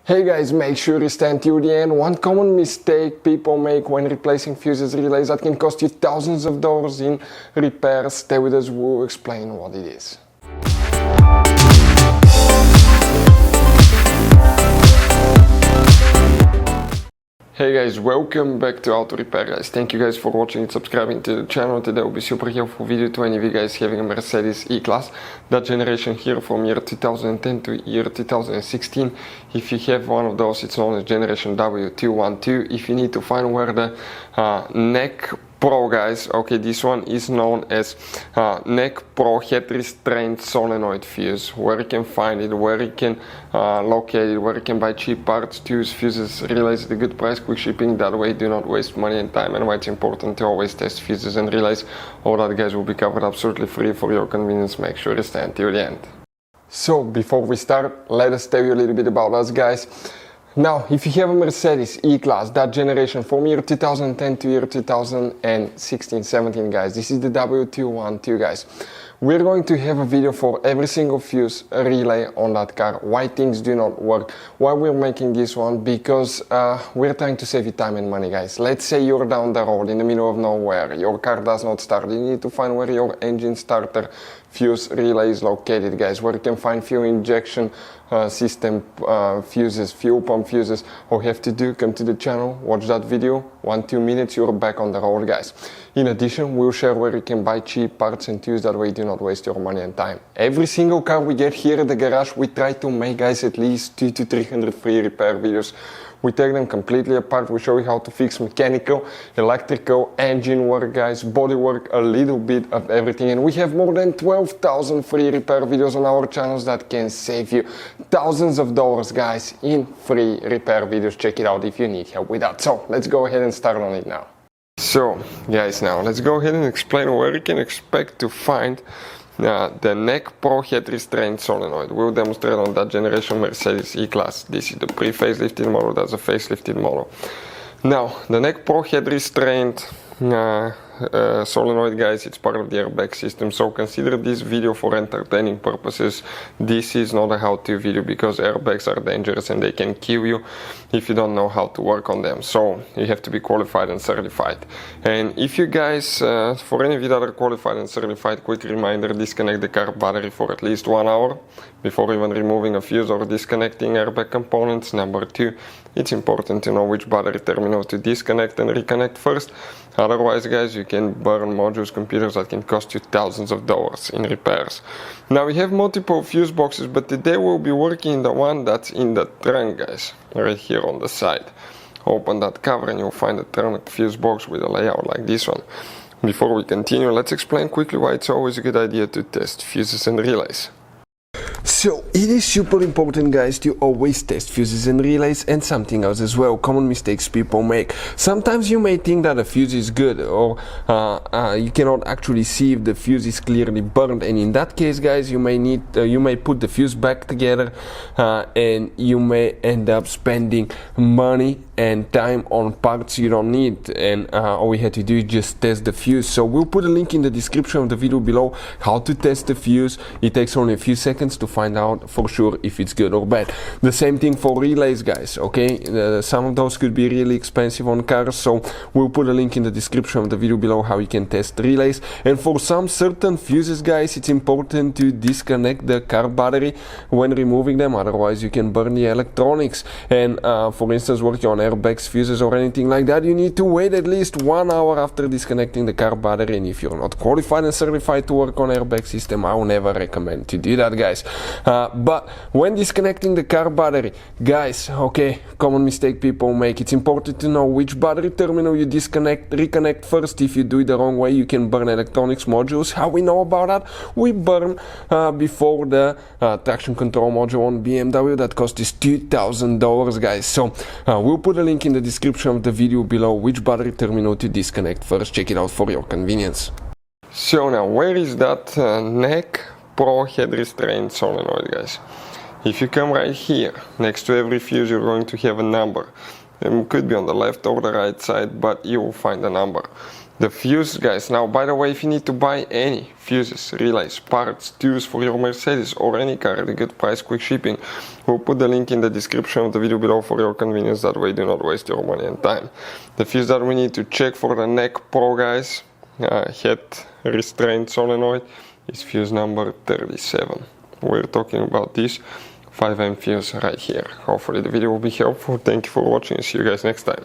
Hey guys, make sure you stand till the end. One common mistake people make when replacing fuses relays that can cost you thousands of dollars in repairs. Stay with us, we'll explain what it is. Hey guys, welcome back to Auto Repair guys. Thank you guys for watching and subscribing to the channel. Today will be super helpful video to any of you guys having a Mercedes E Class. That generation here from year 2010 to year 2016. If you have one of those, it's known as generation W212. If you need to find where the NECK PRO guys, okay, this one is known as NECK PRO Head Restraint solenoid fuse. Where you can find it, where you can locate it, where you can buy cheap parts to use fuses, relays at a good price, quick shipping. That way do not waste money and time, and why it's important to always test fuses and relays. All that guys will be covered absolutely free for your convenience. Make sure you stay until the end. So before we start, let us tell you a little bit about us guys. Now, if you have a Mercedes E-Class, that generation from year 2010 to year 2016-17 guys, this is the W212 guys. We're going to have a video for every single fuse relay on that car, why things do not work, why we're making this one, because we're trying to save you time and money guys. Let's say you're down the road in the middle of nowhere, your car does not start, you need to find where your engine starter fuse relay is located guys, where you can find fuel injection system fuses, fuel pump fuses. All you have to do, come to the channel, watch that video, 1-2 minutes, you're back on the road guys. In addition, we'll share where you can buy cheap parts and tools, that way you do not waste your money and time. Every single car we get here at the garage, we try to make guys at least 200 to 300 free repair videos. We take them completely apart, we show you how to fix mechanical, electrical, engine work guys, body work, a little bit of everything. And we have more than 12,000 free repair videos on our channels that can save you thousands of dollars guys in free repair videos. Check it out if you need help with that. So let's go ahead and start on it now. So guys, now let's go ahead and explain where you can expect to find the NECK PRO Head Restraint solenoid. We'll demonstrate on that generation Mercedes E-Class. This is the pre-facelifted model, that's a facelifted model. Now, the NECK PRO Head Restraint solenoid guys, it's part of the airbag system, so consider this video for entertaining purposes. This is not a how-to video because airbags are dangerous and they can kill you if you don't know how to work on them, so you have to be qualified and certified. And if you guys, for any of you that are qualified and certified, quick reminder, disconnect the car battery for at least 1 hour before even removing a fuse or disconnecting airbag components. Number 2, it's important to know which battery terminal to disconnect and reconnect first. Otherwise guys, you can burn modules, computers that can cost you thousands of dollars in repairs. Now we have multiple fuse boxes, but today we'll be working the one that's in the trunk guys, right here on the side. Open that cover and you'll find a trunk fuse box with a layout like this one. Before we continue, let's explain quickly why it's always a good idea to test fuses and relays. So it is super important guys to always test fuses and relays, and something else as well, common mistakes people make. Sometimes you may think that a fuse is good, or you cannot actually see if the fuse is clearly burned, and in that case guys, you may put the fuse back together and you may end up spending money and time on parts you don't need, and all we had to do is just test the fuse. So we'll put a link in the description of the video below how to test the fuse. It takes only a few seconds to find out for sure if it's good or bad. The same thing for relays guys, okay? Some of those could be really expensive on cars, so we'll put a link in the description of the video below how you can test relays. And for some certain fuses guys, it's important to disconnect the car battery when removing them, otherwise you can burn the electronics. And for instance, working on airbags, fuses or anything like that, you need to wait at least 1 hour after disconnecting the car battery. And if you're not qualified and certified to work on airbag system, I will never recommend to do that guys. But when disconnecting the car battery guys, okay, common mistake people make, it's important to know which battery terminal you reconnect first. If you do it the wrong way, you can burn electronics modules. How we know about that? We burn before the traction control module on BMW that cost us $2,000 guys. So we'll put a link in the description of the video below which battery terminal to disconnect first. Check it out for your convenience. So now, where is that NECK PRO Head Restraint solenoid guys? If you come right here, next to every fuse you're going to have a number. It could be on the left or the right side, but you will find a number. the fuse, guys. Now, by the way, if you need to buy any fuses, relays, parts to use for your Mercedes or any car at a good price, quick shipping, we'll put the link in the description of the video below for your convenience. That way, do not waste your money and time. The fuse that we need to check for the NECK PRO, guys, head restraint solenoid, is fuse number 37. We're talking about this 5M fuse right here. Hopefully the video will be helpful. Thank you for watching. See you guys next time.